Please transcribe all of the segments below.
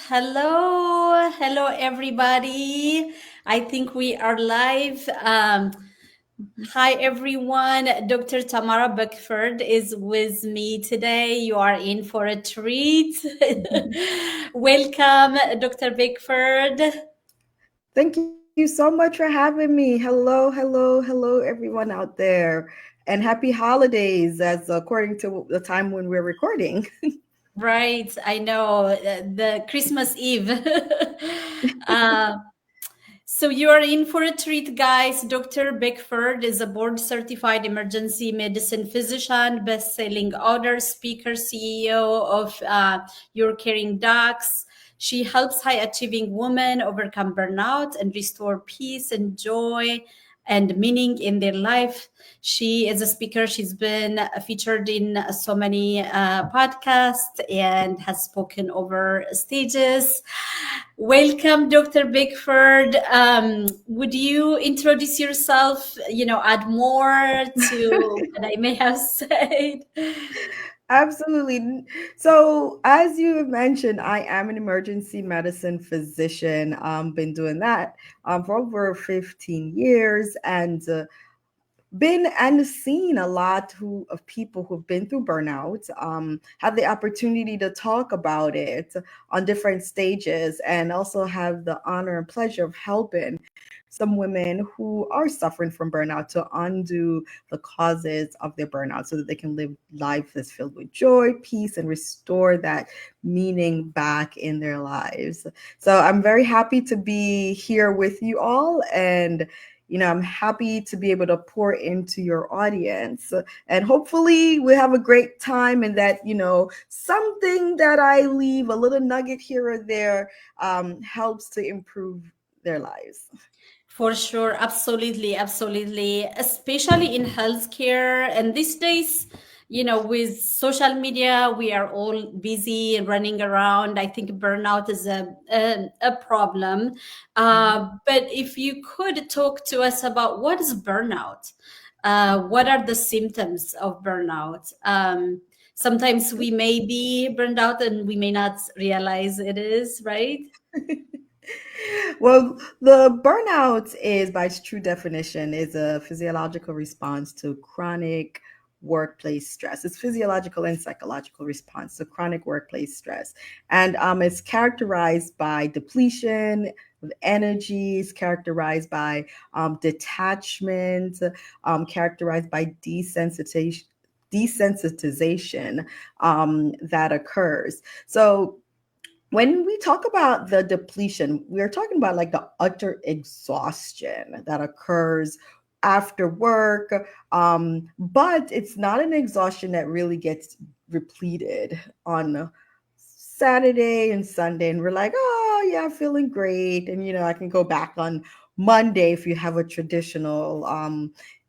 Hello, everybody. I think we are live. Hi, everyone. Dr. Tamara Beckford is with me today. You are in for a treat. Welcome, Dr. Beckford. Thank you so much for having me. Hello, everyone out there. And happy holidays, as according to the time when we're recording. Right, I know the Christmas Eve. uh, So you are in for a treat, guys. Dr. Beckford is a board-certified emergency medicine physician, best-selling author, speaker, CEO of Your Caring Docs. She helps high-achieving women overcome burnout and restore peace and joy and meaning in their life. She is a speaker. She's been featured in so many podcasts and has spoken over stages. Welcome, Dr. Beckford. Would you introduce yourself, add more to what I may have said? Absolutely. So, as you have mentioned, I am an emergency medicine physician. Been doing that for over 15 years, and been and seen a lot of people who've been through burnout, have the opportunity to talk about it on different stages, and also have the honor and pleasure of helping some women who are suffering from burnout to undo the causes of their burnout so that they can live life that's filled with joy, peace, and restore that meaning back in their lives. So I'm very happy to be here with you all, and I'm happy to be able to pour into your audience, and hopefully we have a great time, and that, something that I leave, a little nugget here or there, helps to improve their lives. For sure, absolutely, absolutely. Especially in healthcare. And these days, with social media, we are all busy and running around. I think burnout is a problem. But if you could talk to us about what is burnout, what are the symptoms of burnout? Sometimes we may be burned out and we may not realize it is, right? Well, the burnout is, by its true definition, is a physiological response to chronic workplace stress. It's physiological and psychological response to chronic workplace stress, and it's characterized by depletion of energy. It's characterized by detachment, characterized by desensitization that occurs. So when we talk about the depletion, we're talking about like the utter exhaustion that occurs after work. But it's not an exhaustion that really gets repleted on Saturday and Sunday. And we're like, oh, yeah, feeling great. And, I can go back on Monday if you have a traditional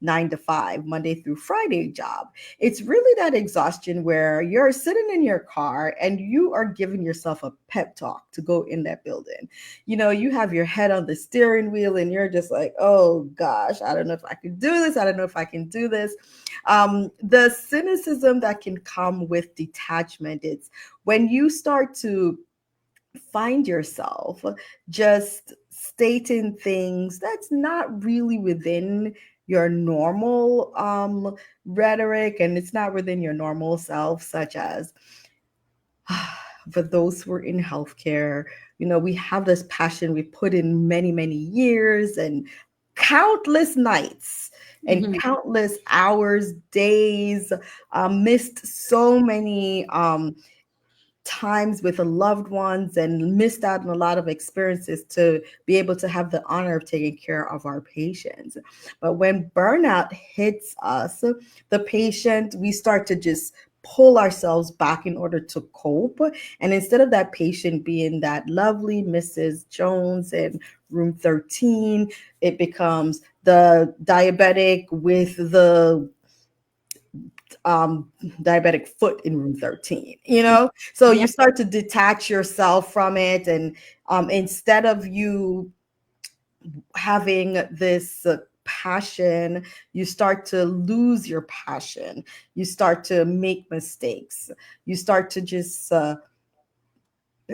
9 to 5, Monday through Friday job. It's really that exhaustion where you're sitting in your car and you are giving yourself a pep talk to go in that building. You have your head on the steering wheel and you're just like, oh gosh, I don't know if I can do this. I don't know if I can do this. The cynicism that can come with detachment, it's when you start to find yourself just stating things that's not really within your normal rhetoric, and it's not within your normal self, such as for those who are in healthcare, we have this passion we put in many, many years and countless nights and Mhm. countless hours, days, missed so many times with the loved ones and missed out on a lot of experiences to be able to have the honor of taking care of our patients. But when burnout hits us, the patient, we start to just pull ourselves back in order to cope. And instead of that patient being that lovely Mrs. Jones in room 13, it becomes the diabetic with the diabetic foot in room 13, so Yeah. you start to detach yourself from it, and instead of you having this passion, you start to lose your passion, you start to make mistakes, you start to just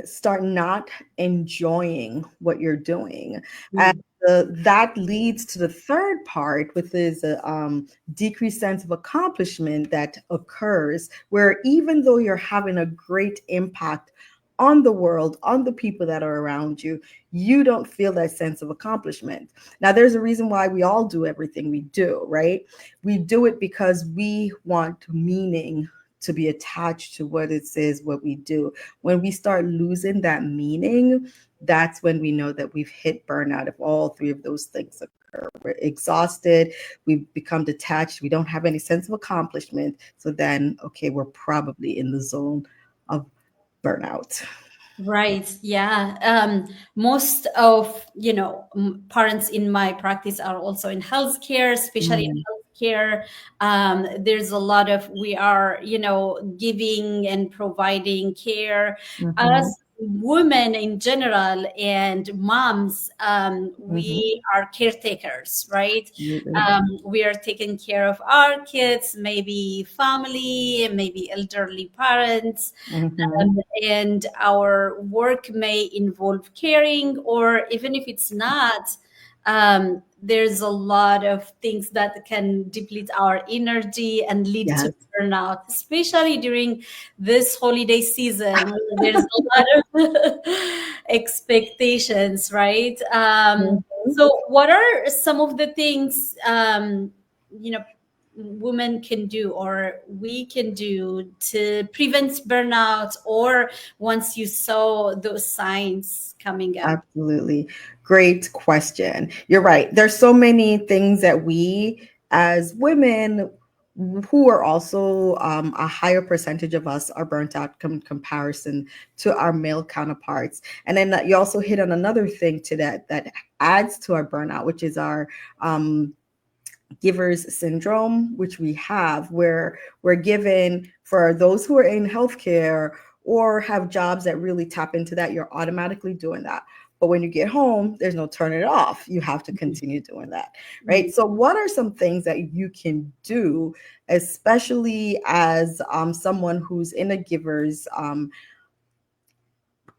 start not enjoying what you're doing. And Mm. that leads to the third part, which is a decreased sense of accomplishment that occurs, where even though you're having a great impact on the world, on the people that are around you, you don't feel that sense of accomplishment. Now, there's a reason why we all do everything we do, right? We do it because we want meaning to be attached to what it says, what we do. When we start losing that meaning, that's when we know that we've hit burnout. If all three of those things occur, we're exhausted, we become detached, we don't have any sense of accomplishment. So then, okay, we're probably in the zone of burnout. Right. Yeah. Most of, parents in my practice are also in healthcare, especially in Mm, healthcare. There's a lot of, we are, giving and providing care as mhm, women in general and moms. mhm, We are caretakers, right? absolutely. We are taking care of our kids, maybe family, maybe elderly parents, Mhm, and our work may involve caring, or even if it's not, there's a lot of things that can deplete our energy and lead to yes. burnout, especially during this holiday season where there's a lot of expectations, right? Mhm. So what are some of the things, you know women can do or we can do to prevent burnout, or once you saw those signs coming up? Absolutely. Great question. You're right. There's so many things that we as women who are also a higher percentage of us are burnt out comparison to our male counterparts. And then you also hit on another thing to that adds to our burnout, which is our um, giver's syndrome, which we have, where we're given, for those who are in healthcare or have jobs that really tap into that, you're automatically doing that. But when you get home, there's no turning it off. You have to continue doing that, right? Mhm. So, what are some things that you can do, especially as someone who's in a giver's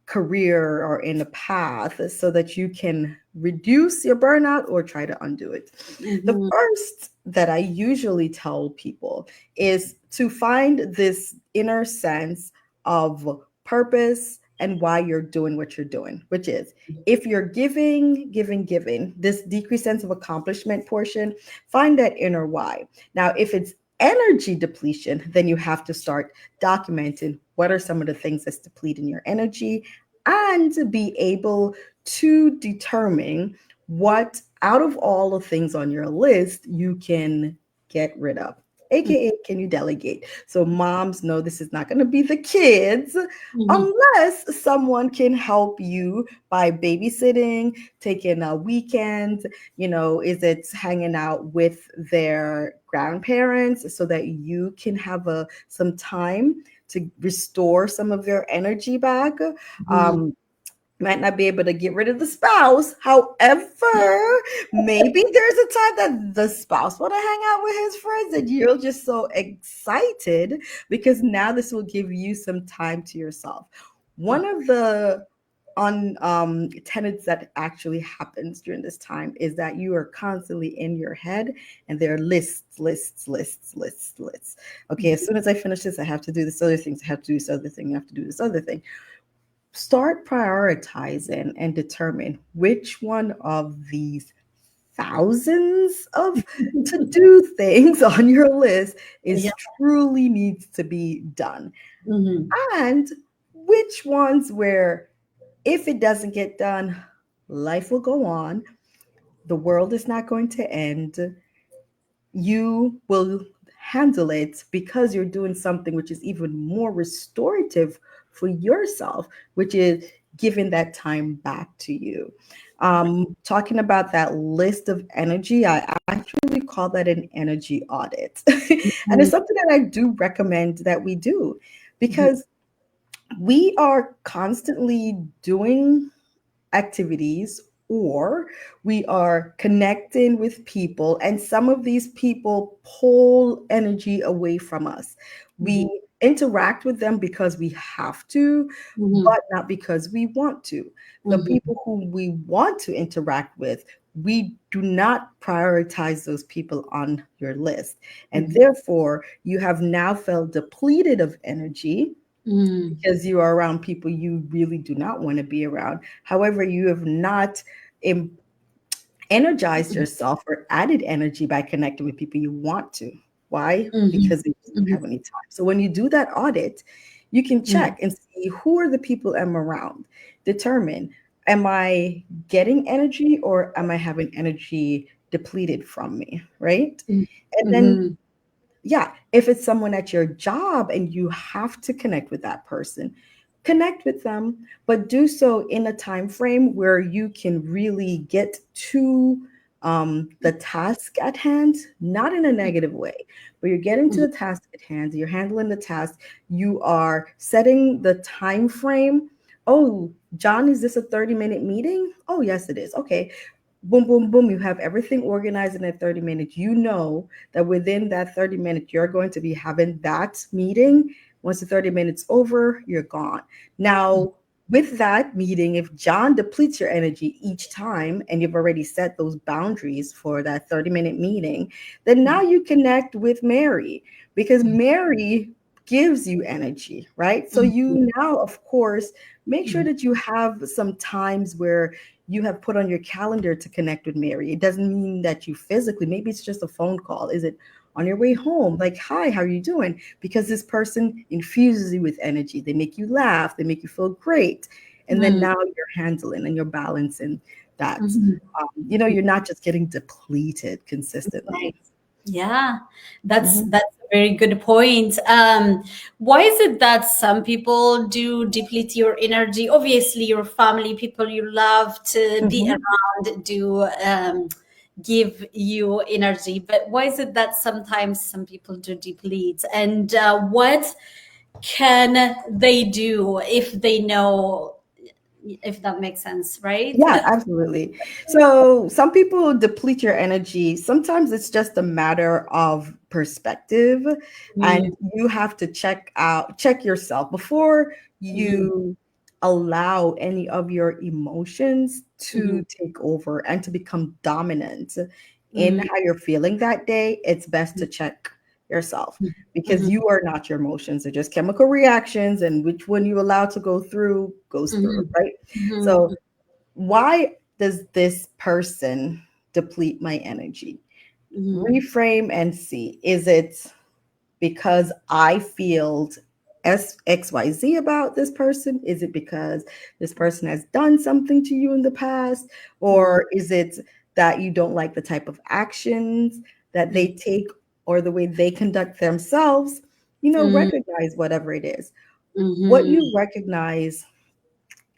career or in a path, so that you can reduce your burnout or try to undo it? The Mhm. first that I usually tell people is to find this inner sense of purpose and why you're doing what you're doing, which is, if you're giving, this decreased sense of accomplishment portion, find that inner why. Now, if it's energy depletion, then you have to start documenting what are some of the things that's depleting your energy, and to be able to determine what out of all the things on your list you can get rid of, aka can you delegate. So moms know this is not going to be the kids Mhm. unless someone can help you by babysitting, taking a weekend, is it hanging out with their grandparents so that you can have some time to restore some of their energy back. Mhm. um, might not be able to get rid of the spouse. However, maybe there's a time that the spouse want to hang out with his friends and you're just so excited because now this will give you some time to yourself. One of the on tenets that actually happens during this time is that you are constantly in your head and there are lists. Okay, as soon as I finish this, I have to do this other things, I have to do this other thing, I have to do this other thing. Start prioritizing and determine which one of these thousands of to do things on your list Yeah. is truly needs to be done, Mhm. and which ones where if it doesn't get done, life will go on, the world is not going to end, you will handle it because you're doing something which is even more restorative for yourself, which is giving that time back to you. Talking about that list of energy, I actually call that an energy audit. And it's Mhm. something that I do recommend that we do, Mhm. because we are constantly doing activities, or we are connecting with people, and some of these people pull energy away from us. We Mhm. interact with them because we have to, Mhm. but not because we want to. The Mhm. people who we want to interact with, we do not prioritize those people on your list. And Mhm. therefore, you have now felt depleted of energy Mhm. because you are around people you really do not want to be around. However, you have not energized Mhm. yourself or added energy by connecting with people you want to. Why? Mhm. Because they just don't Mhm. have any time. So when you do that audit, you can Mhm. check and see who are the people I'm around. Determine, am I getting energy or am I having energy depleted from me? Right? And then Mhm. yeah, if it's someone at your job and you have to connect with that person, connect with them, but do so in a time frame where you can really get to the task at hand, not in a negative way, but you're getting to Mhm. the task at hand, you're handling the task, you are setting the time frame. Oh, John, is this a 30-minute meeting? Oh, yes, it is. Okay, boom, boom, boom. You have everything organized in that 30 minutes. You know that within that 30 minutes, you're going to be having that meeting. Once the 30 minutes over, you're gone. Now, with that meeting, if John depletes your energy each time and you've already set those boundaries for that 30-minute meeting, then now you connect with Mary because Mary gives you energy, right? So Mhm. you now, of course, make sure Mhm. that you have some times where you have put on your calendar to connect with Mary. It doesn't mean that you physically, maybe it's just a phone call. Is it on your way home? Like, hi, how are you doing? Because this person infuses you with energy. They make you laugh, they make you feel great. And then Mhm. now you're handling and you're balancing that. Mhm. You're not just getting depleted consistently. Right. Yeah, that's Mhm. that's a very good point. Why is it that some people do deplete your energy? Obviously, your family, people you love to be Mhm. around, do give you energy. But why is it that sometimes some people do deplete? And what can they do if they know? If that makes sense, right? Yeah, absolutely. So some people deplete your energy. Sometimes it's just a matter of perspective, and Mm, you have to check yourself before mhm, you allow any of your emotions mhm, to take over and to become dominant in mhm, how you're feeling that day. It's best to check yourself because mhm, you are not your emotions. They're just chemical reactions, and which one you allow to go through goes through, mhm, right? So mhm, why does this person deplete my energy? mhm, Reframe and see. Is it because I feel XYZ about this person? Is it because this person has done something to you in the past? mhm, Or is it that you don't like the type of actions that they take or the way they conduct themselves? mhm, Recognize whatever it is. What mhm, you recognize,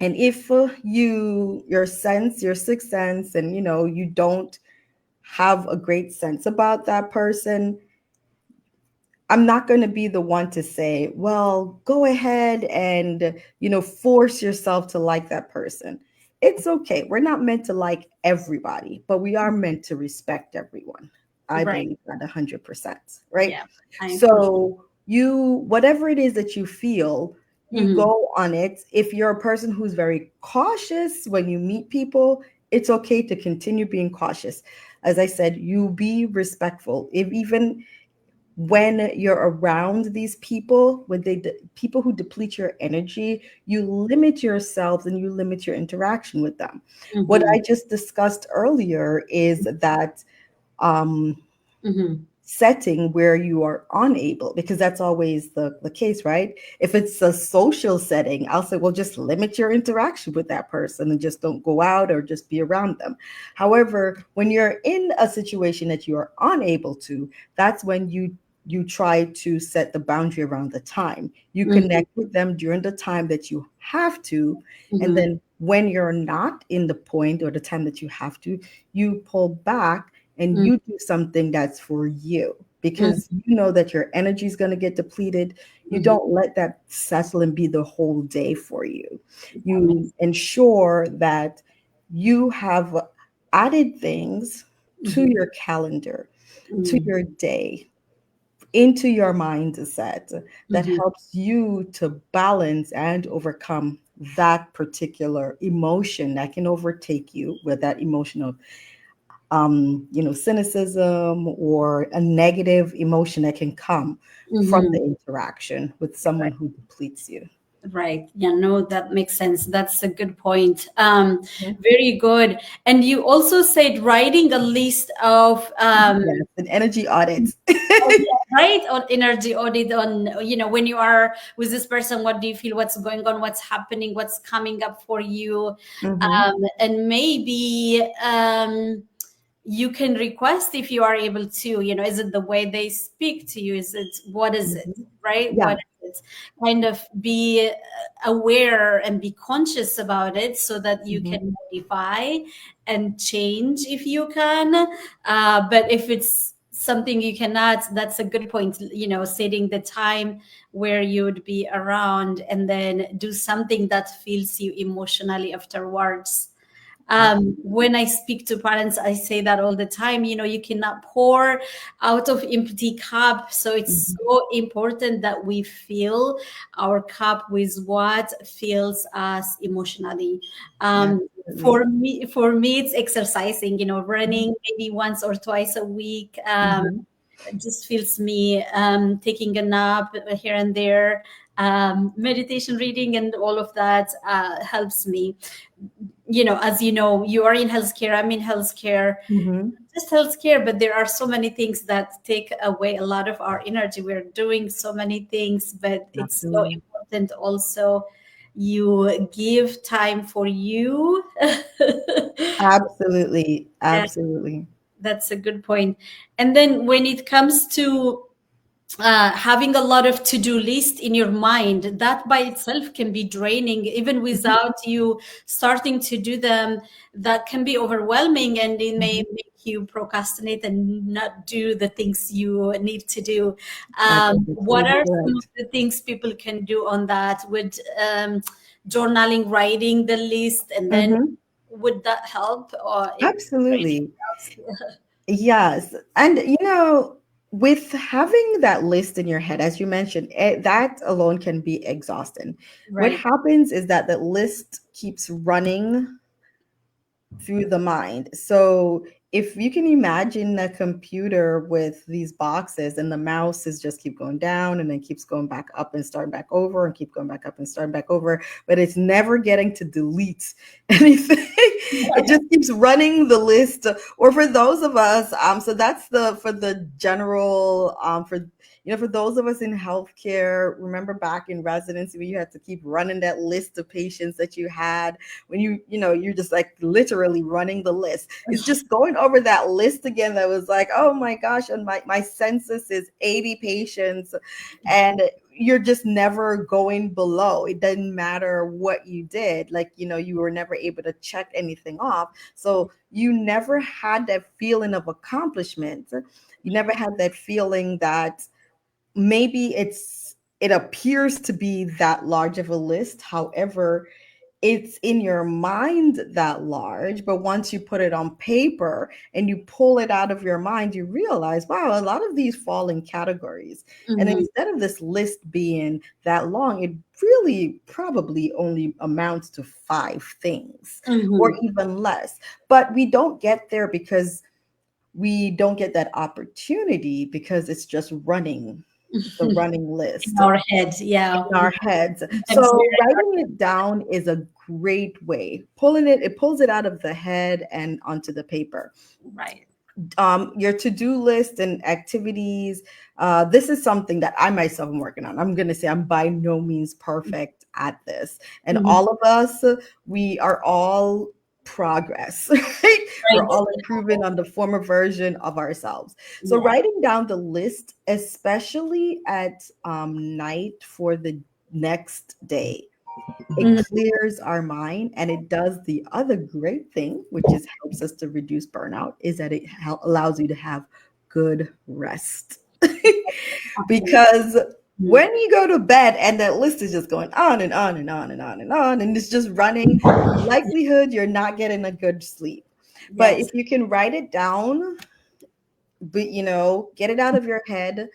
and if your sixth sense, and you don't have a great sense about that person, I'm not going to be the one to say, well, go ahead and, force yourself to like that person. It's okay. We're not meant to like everybody, but we are meant to respect everyone. I right. believe that 100%, right? Yeah, I completely. So, whatever it is that you feel, you Mhm, go on it. If you're a person who's very cautious when you meet people, it's okay to continue being cautious. As I said, you be respectful. If even when you're around these people, when people who deplete your energy, you limit yourself and you limit your interaction with them. What I mhm, just discussed earlier is that um, mhm, setting where you are unable, because that's always the case, right? If it's a social setting, I'll say, well, just limit your interaction with that person and just don't go out or just be around them. However, when you're in a situation that you are unable to, that's when you try to set the boundary around the time. You mhm, connect with them during the time that you have to, and mhm, then when you're not in the point or the time that you have to, you pull back and mhm, you do something that's for you because mhm, you know that your energy is going to get depleted. You mhm. don't let that settle and be the whole day for you. That You makes. ensure that you have added things to Mhm, your calendar, to mhm, your day, into your mindset that Mhm. helps you to balance and overcome that particular emotion that can overtake you, with that emotion of cynicism or a negative emotion that can come from Mhm. the interaction with someone Right. who depletes you. Right. Yeah, no, that makes sense. That's a good point. Mhm. Very good. And you also said writing a list of Yes, an energy audit. oh, yeah, right, on energy audit, on when you are with this person, what do you feel, what's going on, what's happening, what's coming up for you, Hmm. and maybe you can request, if you are able to, is it the way they speak to you, is it, what is it, Hmm. right, Yeah. what is it, kind of be aware and be conscious about it so that you Hmm. can modify and change if you can. But if it's something you cannot, that's a good point, setting the time where you would be around, and then do something that feels you emotionally afterwards. When I speak to parents, I say that all the time. You cannot pour out of empty cup. So it's Absolutely. so important that we fill our cup with what fills us emotionally. Absolutely. For me, it's exercising. Hmm. Running maybe once or twice a week. Hmm. It just feels me. Taking a nap here and there. Meditation, reading, and all of that helps me. As you know, you are in healthcare, I'm in healthcare, Hmm. just healthcare, but there are so many things that take away a lot of our energy. We're doing so many things, but it's so Absolutely. important also you give time for you. Absolutely. Yeah, Absolutely. that's a good point. And then when it comes to having a lot of to-do list in your mind, that by itself can be draining, even without you starting to do them. That can be overwhelming, and it may Hmm. make you procrastinate and not do the things you need to do. That is What absolutely are some of correct. the things people can do on that? Would journaling, writing the list, and then Hmm. would that help, or anything Absolutely. else? Yes. And, with having that list in your head, as you mentioned, that alone can be exhausting. What Right. happens is that the list keeps running through the mind. So if you can imagine a computer with these boxes and the mouse is just keep going down and then keeps going back up and starting back over and keep going back up and starting back over, but it's never getting to delete anything. It just keeps running the list. Or for those of us, so that's the for the general for those of us in healthcare, remember back in residency when you had to keep running that list of patients that you had, when you're just like literally running the list. It's just going over that list again that was like, oh my gosh, and my census is 80 patients, and you're just never going below. It doesn't matter what you did, like, you were never able to check anything off, so you never had that feeling of accomplishment. You never had that feeling that maybe it appears to be that large of a list. However, it's in your mind that large, but once you put it on paper and you pull it out of your mind, you realize, wow, a lot of these fall in categories. And Mhm. instead of this list being that long, it really probably only amounts to 5 things or Mhm. even less. But we don't get there because we don't get that opportunity, because it's just running. It's a running In list our head, yeah. in our heads. Sometimes So we're writing it down is a great way. It pulls it out of the head and onto the paper. right. Your to-do list and activities. This is something that I myself am working on. I'm going to say I'm by no means perfect at this. And Mhm. all of us, we are all progress, right? We're Right. all improving on the former version of ourselves. So Yeah. writing down the list, especially at night for the next day, it Mhm. clears our mind, and it does the other great thing, which is helps us to reduce burnout, is that it allows you to have good rest. Absolutely. Because Mhm. when you go to bed and that list is just going on and on and on and on and on, and it's just running, likelihood you're not getting a good sleep. But Yes. if you can write it down, but get it out of your head,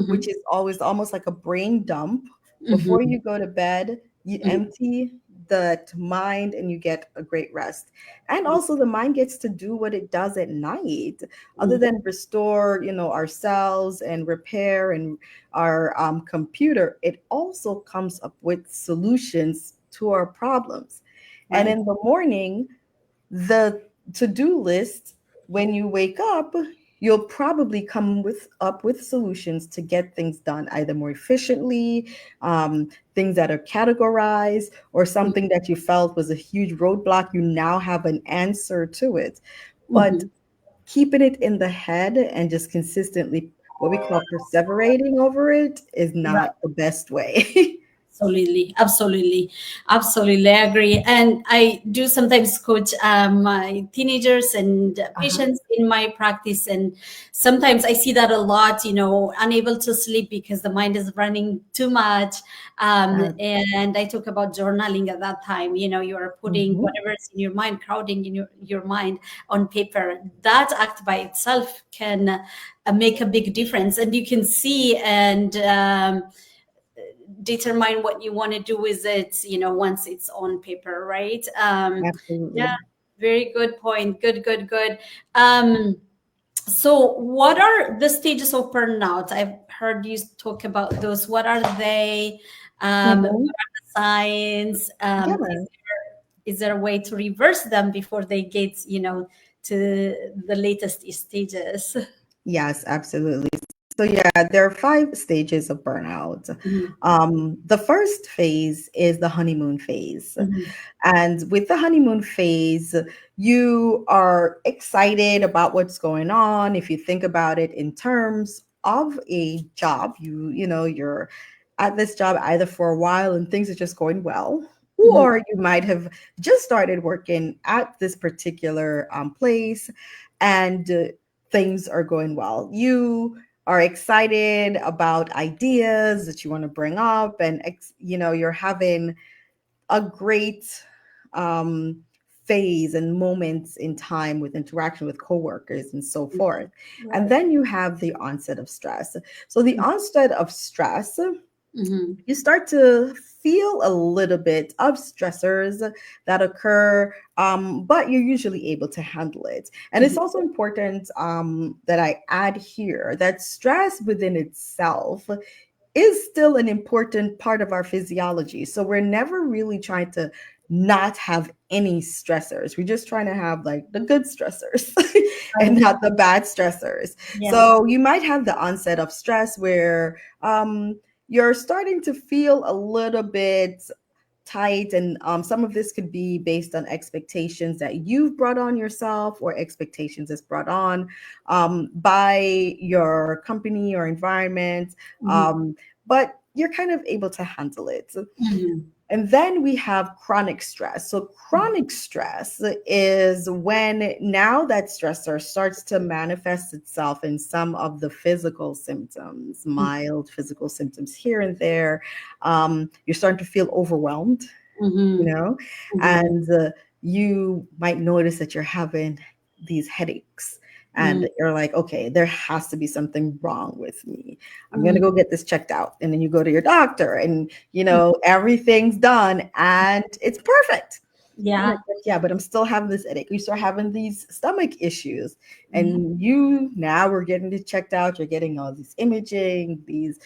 which Mhm. is always almost like a brain dump. Before Mhm. you go to bed, you Mhm. empty that mind and you get a great rest. And also the mind gets to do what it does at night, other Mhm. than restore, our cells and repair and our computer. It also comes up with solutions to our problems. And Right. in the morning, the to-do list, when you wake up, you'll probably come with solutions to get things done either more efficiently, things that are categorized, or something that you felt was a huge roadblock. You now have an answer to it. But Mhm. keeping it in the head and just consistently, what we call perseverating over it, is Right. not the best way. Absolutely, absolutely, absolutely. I agree. And I do sometimes coach my teenagers and Uh-huh. patients in my practice. And sometimes I see that a lot, unable to sleep because the mind is running too much. Uh, And I talk about journaling at that time. You are putting mhm. whatever's in your mind, crowding in your mind on paper. That act by itself can make a big difference. And you can see and, determine what you want to do with it, once it's on paper, right? Yeah, Absolutely. very good point. Good, good, good. um so what are the stages of burnout? I've heard you talk about those. What are they? What Mhm. are the signs? Yeah. Is there a way to reverse them before they get, to the latest stages? Yes, absolutely. So yeah, there are five stages of burnout. Mhm. The first phase is the honeymoon phase. Mhm. And with the honeymoon phase, you are excited about what's going on. If you think about it in terms of a job, you're at this job either for a while and things are just going well, Mhm. or you might have just started working at this particular place and things are going well. You are excited about ideas that you want to bring up, and you're having a great um, phase and moments in time with interaction with coworkers and so forth. And Right. then you have the onset of stress. So the onset of stress, Mhm. you start to feel a little bit of stressors that occur, but you're usually able to handle it. And it's Mhm. also important that I add here that stress within itself is still an important part of our physiology. So we're never really trying to not have any stressors. We're just trying to have like the good stressors and Right. not the bad stressors. Yes. So you might have the onset of stress where you're starting to feel a little bit tight, and some of this could be based on expectations that you've brought on yourself or expectations that's brought on by your company or environment, Mhm. um, but you're kind of able to handle it. Mhm. And then we have chronic stress. So chronic stress is when now that stressor starts to manifest itself in some of the physical symptoms, mild physical symptoms here and there. You're starting to feel overwhelmed, you Mhm. know, Mhm. and you might notice that you're having these headaches. Mhm. And you're like, okay, there has to be something wrong with me. I'm going to Mhm. go get this checked out. And then you go to your doctor and, everything's done and it's perfect. You're like, Yeah. yeah, but I'm still having this headache. You start having these stomach issues, Yeah. and you now we're getting it checked out. You're getting all these imaging, these,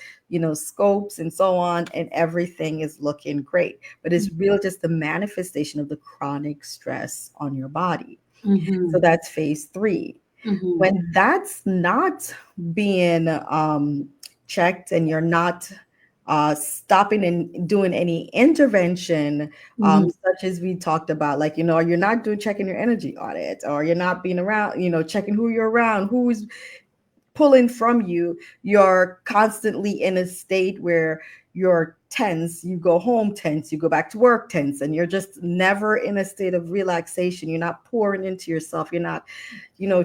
scopes and so on, and everything is looking great. But it's real just the manifestation of the chronic stress on your body. So Mhm. that's phase three. Mhm. When that's not being checked and you're not stopping and doing any intervention, Mhm. such as we talked about, like, you're not doing checking your energy audit, or you're not being around, checking who you're around, who's pulling from you. You're constantly in a state where you're tense. You go home tense, you go back to work tense, and you're just never in a state of relaxation. You're not pouring into yourself. You're not,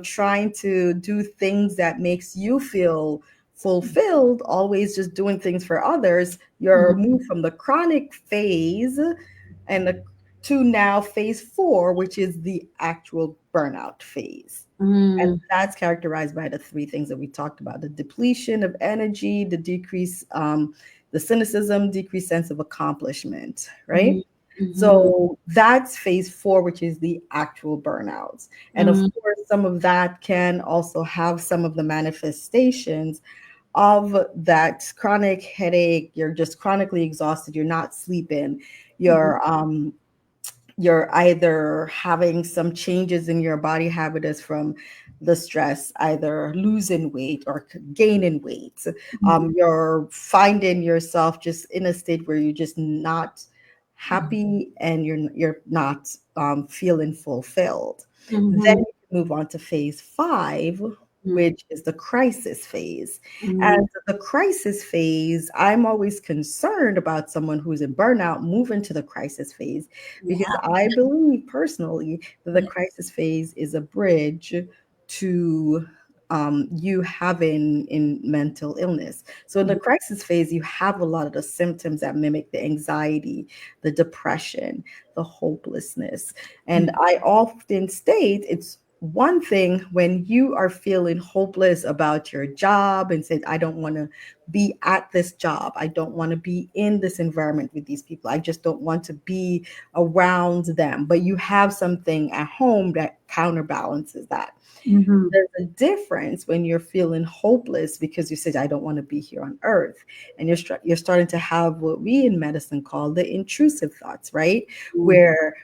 trying to do things that makes you feel fulfilled, always just doing things for others. You're Mhm. moved from the chronic phase and the to now phase 4, which is the actual burnout phase. And Mm, that's characterized by the three things that we talked about: the depletion of energy, the decrease, the cynicism, decreased sense of accomplishment, right? mm, mhm, So that's phase 4, which is the actual burnouts. And of mm, course, some of that can also have some of the manifestations of that chronic headache. You're just chronically exhausted, you're not sleeping, mhm, you're either having some changes in your body habitus from the stress, either losing weight or gaining weight. mhm, You're finding yourself just in a state where you're just not mhm, happy and you're not feeling fulfilled. Then mhm, you move on to phase 5, mhm, which is the crisis phase. mhm. And the crisis phase, I'm always concerned about someone who's in burnout moving to the crisis phase, because Yeah. I believe personally that the Yeah. crisis phase is a bridge to you having in mental illness. So in the Mhm, crisis phase, you have a lot of the symptoms that mimic the anxiety, the depression, the hopelessness. And I often state it's one thing when you are feeling hopeless about your job and said, I don't want to be at this job. I don't want to be in this environment with these people. I just don't want to be around them. But you have something at home that counterbalances that. mhm, There's a difference when you're feeling hopeless because you said, I don't want to be here on earth. And you're starting to have what we in medicine call the intrusive thoughts, right? mhm, Where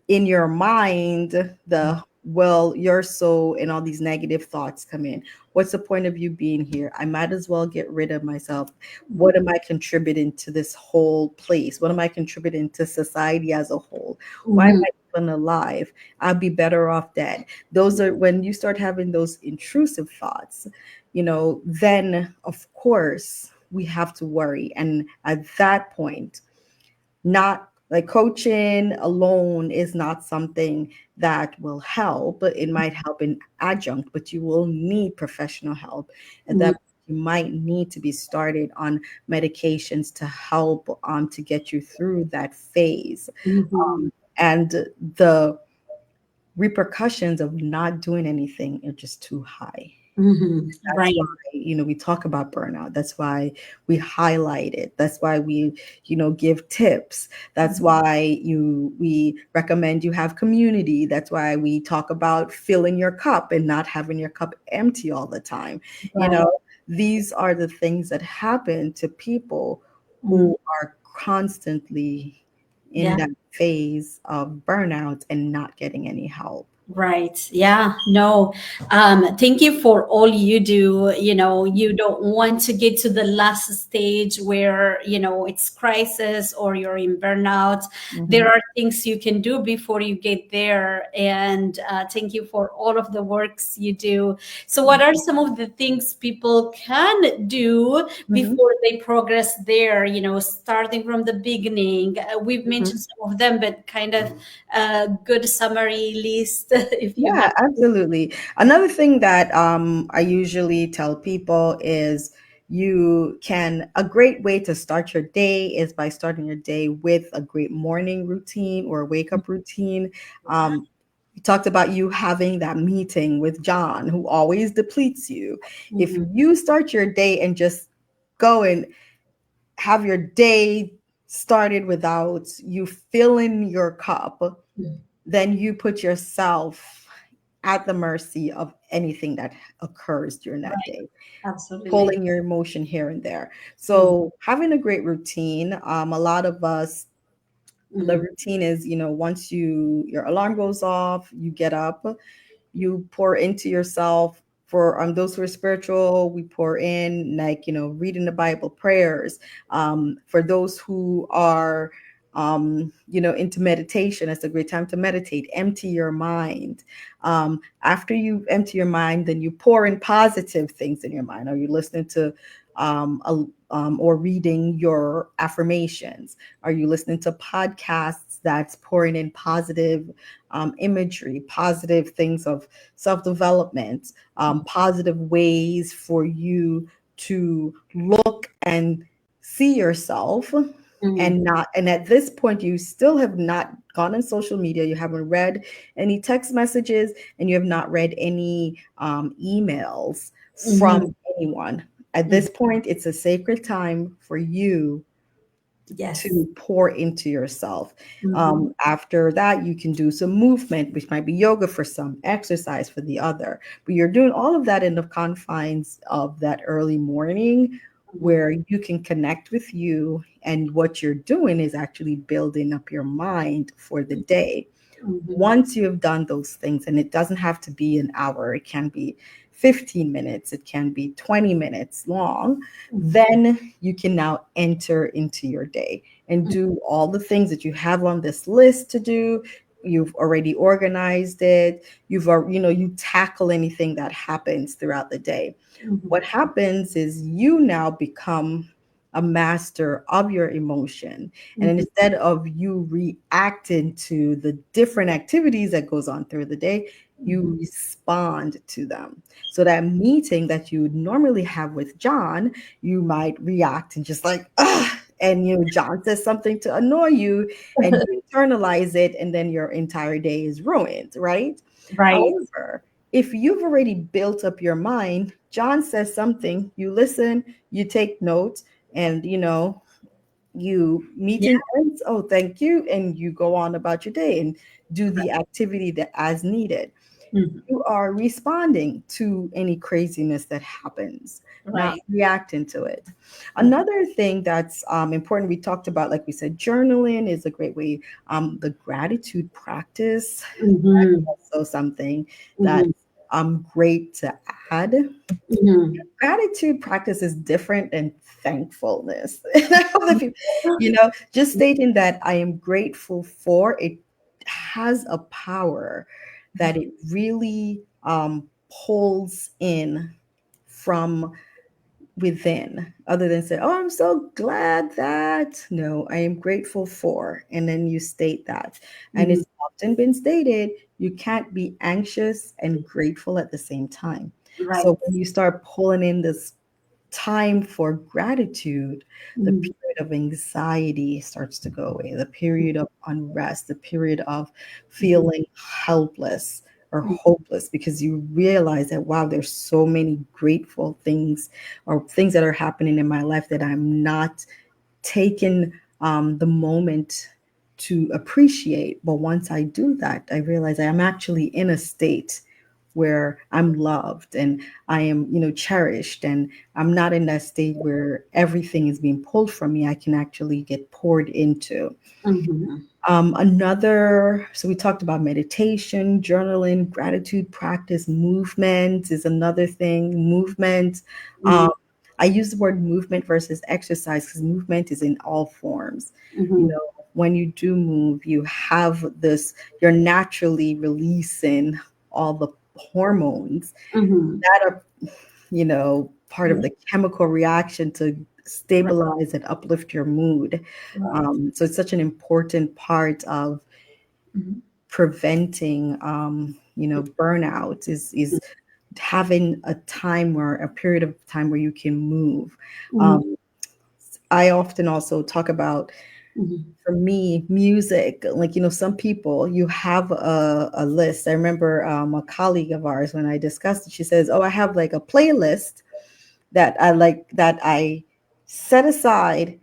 in your mind, the well, you're so, and all these negative thoughts come in. What's the point of you being here? I might as well get rid of myself. What am I contributing to this whole place? What am I contributing to society as a whole? Why am mhm, I even alive? I'd be better off dead. Those are when you start having those intrusive thoughts, then of course we have to worry. And at that point, not like coaching alone is not something that will help, but it might help in adjunct, but you will need professional help. And mhm, that you might need to be started on medications to help to get you through that phase. mhm, And the repercussions of not doing anything are just too high. mhm. That's why, Right. we talk about burnout. That's why we highlight it. That's why we, give tips. That's why we recommend you have community. That's why we talk about filling your cup and not having your cup empty all the time. You Right. know, these are the things that happen to people Mhm. who are constantly in Yeah. that phase of burnout and not getting any help. Right. Yeah. No. Thank you for all you do. You don't want to get to the last stage where, it's crisis or you're in burnout. There Mhm. are things you can do before you get there. And thank you for all of the works you do. So, what are some of the things people can do Mhm. before they progress there? Starting from the beginning. We've Mhm. mentioned some of them, but kind of a good summary list if you Yeah, have. absolutely. Another thing that I usually tell people is a great way to start your day is by starting your day with a great morning routine or wake up routine. Um, you talked about you having that meeting with John, who always depletes you. If Mhm, you start your day and just go and have your day started without you filling your cup, mhm. then you put yourself at the mercy of anything that occurs during that Right. day, Absolutely. pulling your emotion here and there. Mhm, So having a great routine, a lot of us, the mhm, routine is, once your alarm goes off, you get up, you pour into yourself. For those who are spiritual, we pour in, like, reading the Bible, prayers. For those who are into meditation, it's a great time to meditate. Empty your mind. After you empty your mind, then you pour in positive things in your mind. Are you listening to or reading your affirmations? Are you listening to podcasts that's pouring in positive imagery, positive things of self development, positive ways for you to look and see yourself Mm-hmm. And at this point you still have not gone on social media, you haven't read any text messages, and you have not read any emails Mm-hmm. from anyone. At this point, it's a sacred time for you Yes. to pour into yourself. Mm-hmm. After that, you can do some movement, which might be yoga for some, exercise for the other. But you're doing all of that in the confines of that early morning Mm-hmm. where you can connect with you. And what you're doing is actually building up your mind for the day. Mm-hmm. Once you have done those things, and it doesn't have to be an hour, it can be 15 minutes, it can be 20 minutes long, then you can now enter into your day and do all the things that you have on this list to do. You've already organized it. You tackle anything that happens throughout the day. Mm-hmm. What happens is you now become a master of your emotion, and Mm-hmm. instead of you reacting to the different activities that goes on through the day, you respond to them. So that meeting that you would normally have with John, you might react and just like, ah, and John says something to annoy you, and you internalize it, and then your entire day is ruined, right? Right. However, if you've already built up your mind, John says something, you listen, you take notes, and you Yeah. meeting ends, oh, thank you, and you go on about your day and do the activity that as needed. Mm-hmm. You are responding to any craziness that happens, not Right. reacting to it. Another thing that's important, we talked about, like we said, journaling is a great way. The gratitude practice, that's Mm-hmm. also something that's Mm-hmm. great to add. Mm-hmm. Gratitude practice is different than thankfulness. And I hope that people, just stating that I am grateful for it has a power that it really pulls in from within, other than say, oh, I'm so glad that. No, I am grateful for. And then you state that. And Mm-hmm. it's often been stated you can't be anxious and grateful at the same time. Right. So when you start pulling in this time for gratitude, the Mm-hmm. period of anxiety starts to go away, the period of unrest, the period of feeling helpless or hopeless, because you realize that, wow, there's so many grateful things or things that are happening in my life that I'm not taking the moment to appreciate. But once I do that, I realize I am actually in a state where I'm loved and I am, cherished, and I'm not in that state where everything is being pulled from me. I can actually get poured into. Mm-hmm. So we talked about meditation, journaling, gratitude practice, movement is another thing. Movement. Mm-hmm. Um, I use the word movement versus exercise because movement is in all forms. You Mm-hmm. know, when you do move, you have this, you're naturally releasing all the hormones Mm-hmm. that are, part of Yeah. the chemical reaction to Right. stabilize and uplift your mood. Right. So it's such an important part of Mm-hmm. preventing, burnout is having a time or a period of time where you can move. Mm-hmm. Um, I often also talk about, Mm-hmm. for me, music. Like, some people, you have a list. I remember a colleague of ours, when I discussed it, she says, oh, I have like a playlist that I set aside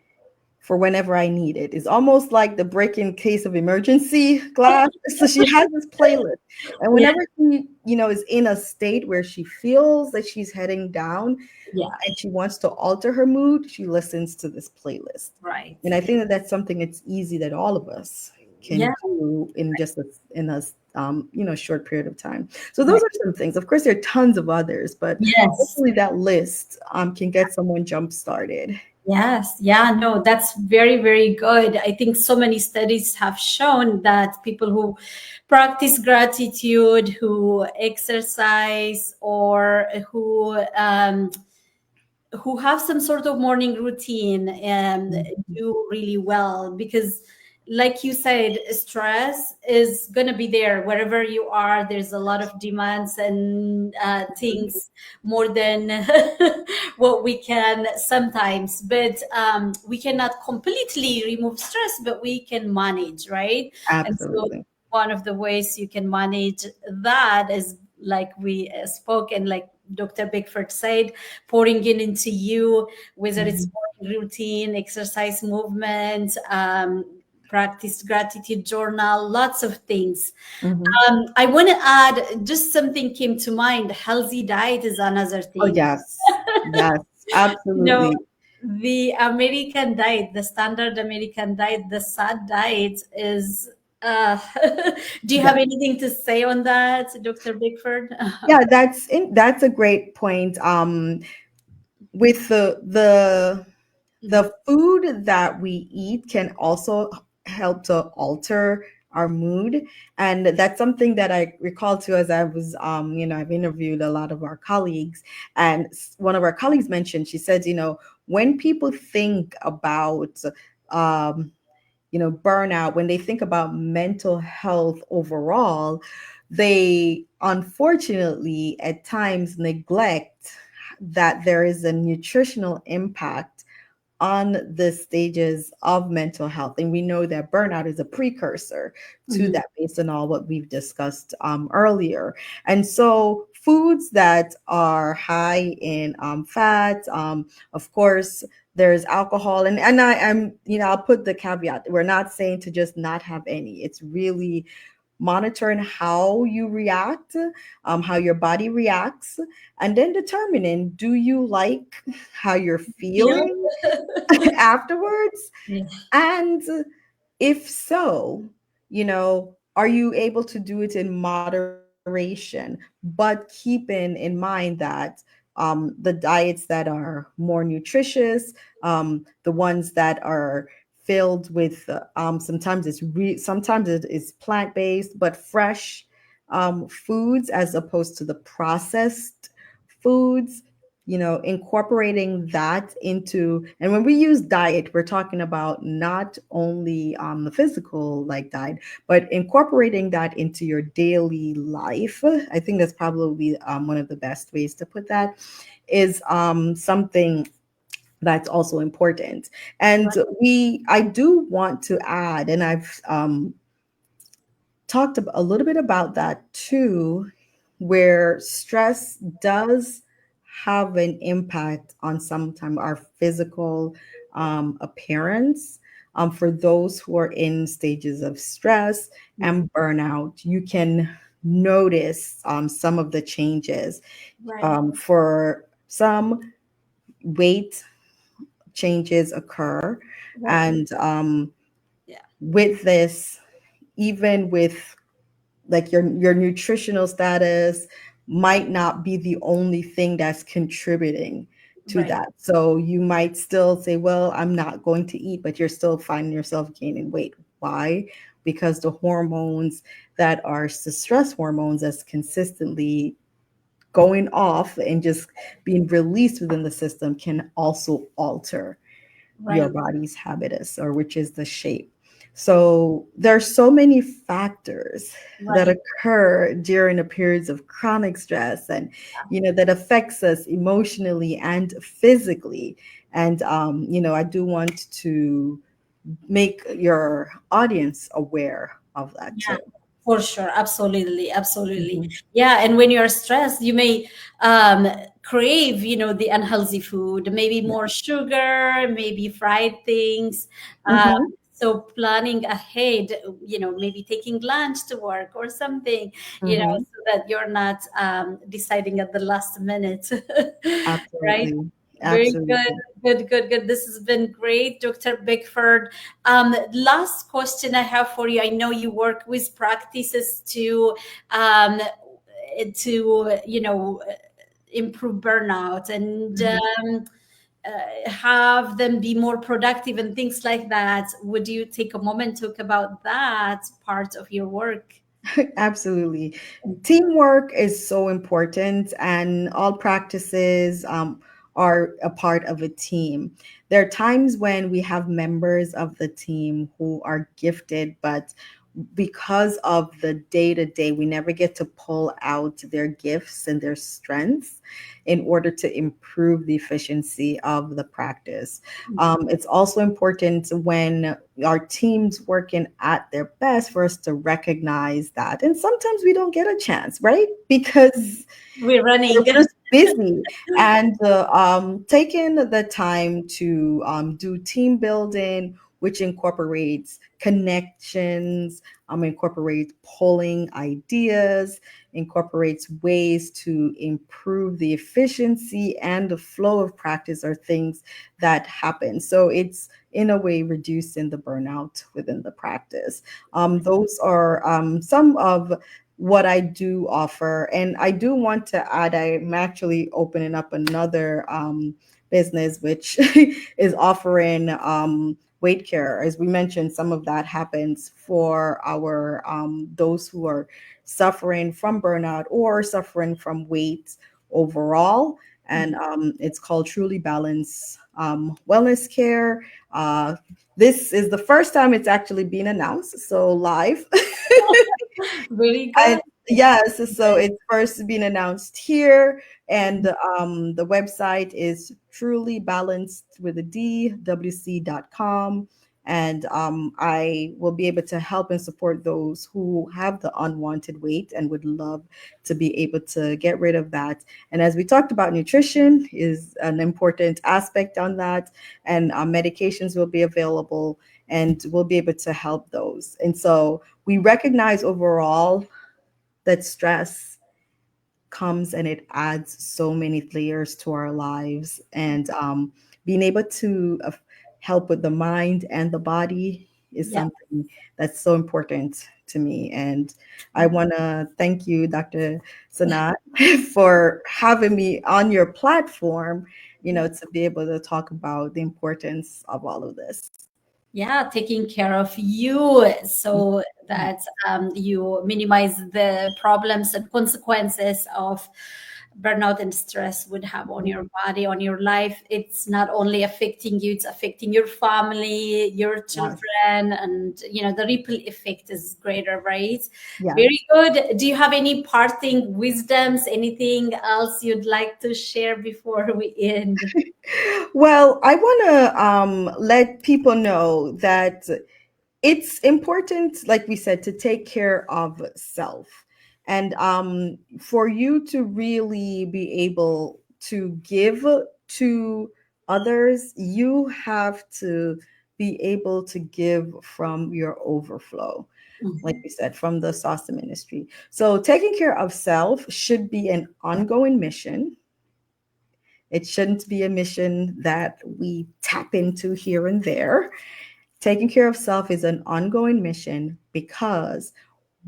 for whenever I need it. It's almost like the break in case of emergency glass. So she has this playlist. And Yeah. whenever she, is in a state where she feels that she's heading down Yeah. and she wants to alter her mood, she listens to this playlist. Right. And I think that that's something that's easy that all of us Yeah. can do in just short period of time. So those Right. are some things. Of course, there are tons of others, but Yes. hopefully that list can get someone jump started. Yes. Yeah. No, that's very, very good. I think so many studies have shown that people who practice gratitude, who exercise, or who have some sort of morning routine, do really well, because like you said, stress is going to be there wherever you are. There's a lot of demands and things more than what we can sometimes, but we cannot completely remove stress, but we can manage, right? And so Absolutely. one of the ways you can manage that is like we spoke, and like Dr. Beckford said, pouring in into you, whether it's Mhm. morning routine, exercise, movement, practice gratitude journal, lots of things. Mhm. I want to add just something came to mind. Healthy diet is another Oh, thing. yes. Yes, You know, absolutely. the American diet, the standard American diet, the SAD diet is. Uh, do you Yeah. have anything to say on that, Dr. Bickford? Yeah, that's a great point. With the Mhm. food that we eat can also help to alter our mood, and that's something that I recall too, as I was I've interviewed a lot of our colleagues, and one of our colleagues mentioned, she said, when people think about um burnout, when they think about mental health overall, they unfortunately at times neglect that there is a nutritional impact on the stages of mental health. And we know that burnout is a precursor to Mhm. that based on all what we've discussed earlier. And so, foods that are high in fat, of course, there's alcohol. And I'll put the caveat, we're not saying to just not have any. It's really monitoring how you react, how your body reacts, and then determining, do you like how you're Feel? feeling afterwards? Yeah. And if so, are you able to do it in moderation, but keeping in mind that the diets that are more nutritious, the ones that are filled with sometimes it is plant-based but fresh foods, as opposed to the processed foods, incorporating that into, and when we use diet, we're talking about not only the physical like diet, but incorporating that into your daily life. I think that's probably one of the best ways to put that, is something that's also important. And I do want to add, and I've talked a little bit about that too, where stress does have an impact on sometimes our physical appearance. For those who are in stages of stress and burnout, you can notice some of the changes. Right. For some, weight changes occur. Right. And Yeah. with this, even with like your nutritional status might not be the only thing that's contributing to Right. that. So you might still say, well, I'm not going to eat, but you're still finding yourself gaining weight. Why? Because the hormones that are the stress hormones that's consistently going off and just being released within the system can also alter your Right. body's habitus, or which is the shape. So there's so many factors that Right. occur during the periods of chronic stress, and that affects us emotionally and physically. And I do want to make your audience aware of that Yeah, too. for sure. Absolutely. Absolutely. Mhm. Yeah. And when you're stressed, you may um, crave, the unhealthy food, maybe Yeah. more sugar, maybe fried things. Um, Mhm. so planning ahead, maybe taking lunch to work or something, Mhm. so that you're not deciding at the last minute. Right? Absolutely. Very good, Absolutely. good, good, good. This has been great, Dr. Bickford. Last question I have for you. I know you work with practices um, to improve burnout and Mhm. have them be more productive and things like that. Would you take a moment to talk about that part of your work? Absolutely. Teamwork is so important, and all practices are a part of a team. There are times when we have members of the team who are gifted, but because of the day to day, we never get to pull out their gifts and their strengths in order to improve the efficiency of the practice. It's also important when our teams working at their best for us to recognize that. And sometimes we don't get a chance, right? Because We're we're running. just busy. And taking the time to do team building, which incorporates connections, incorporates polling ideas, incorporates ways to improve the efficiency and the flow of practice, are things that happen. So it's in a way reducing the burnout within the practice. Those are some of what I do offer. And I do want to add, I'm actually opening up another business, which is offering weight care. As we mentioned, some of that happens for our those who are suffering from burnout or suffering from weight overall. And it's called Truly Balance Wellness Care. This is the first time it's actually been announced, so live. Very And good. yes, so it's first been announced here, and the website is truly balanced with a dwc.com. And I will be able to help and support those who have the unwanted weight and would love to be able to get rid of that. And as we talked about, nutrition is an important aspect on that, and medications will be available, and we'll be able to help those. And so we recognize overall that stress comes and it adds so many layers to our lives. And being able to help with the mind and the body is Yeah. something that's so important to me. And I want to thank you, Dr. Sanat, for having me on your platform, to be able to talk about the importance of all of this. Yeah, taking care of you so that you minimize the problems and consequences of burnout and stress would have on your body, on your life. It's not only affecting you, it's affecting your family, your Yes. children, and the ripple effect is greater, right? Very Yes. good. Do you have any parting wisdoms, anything else you'd like to share before we end? Well, I want to let people know that it's important, like we said, to take care of self. And for you to really be able to give to others, you have to be able to give from your overflow, like Mhm. we said, from the salsa ministry. So taking care of self should be an ongoing mission. It shouldn't be a mission that we tap into here and there. Taking care of self is an ongoing mission, because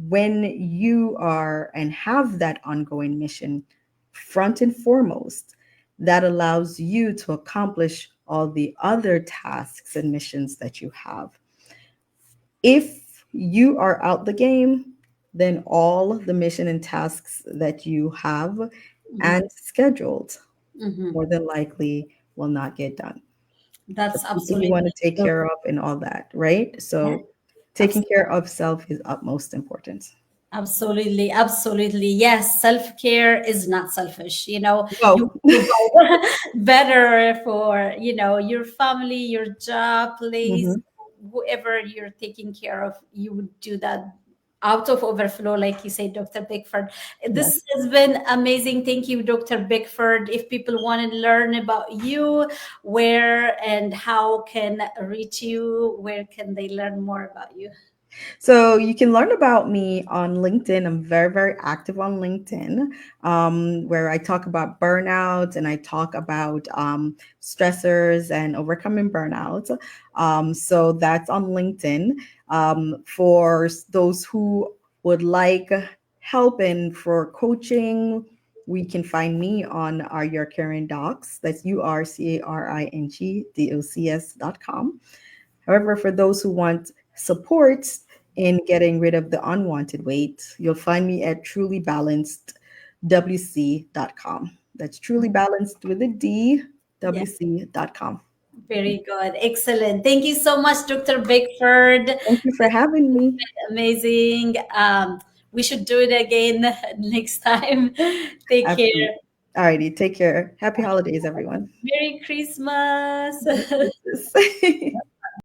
when you are and have that ongoing mission front and foremost, that allows you to accomplish all the other tasks and missions that you have. If you are out the game, then all the mission and tasks that you have Mhm. and scheduled Mhm. more than likely will not get done. The That's people you absolutely want to take true. care of and all that, right? Yeah, So taking absolutely. care of self is utmost important. Absolutely, absolutely. yes, self-care is not selfish. You No. provide better for, your family, your job, place, Mhm. whoever you're taking care of, you would do that out of overflow, like you say, Dr. Beckford. Yes. This has been amazing. Thank you, Dr. Beckford. If people want to learn about you, where and how can reach you, where can they learn more about you? So you can learn about me on LinkedIn. I'm very, very active on LinkedIn, where I talk about burnout and I talk about stressors and overcoming burnout. So that's on LinkedIn. For those who would like help and for coaching, we can find me on our Your Caring Docs. That's URCARINGDOCS.com. However, for those who want support in getting rid of the unwanted weight, you'll find me at trulybalancedwc.com. That's truly balanced with a D. Yeah. wc.com. Very good. Excellent. Thank you so much, Dr. Beckford. Thank you for having me. Amazing. We should do it again next time. Take Absolutely. care. Alrighty, take care. Happy holidays, everyone. Merry Christmas. Merry Christmas.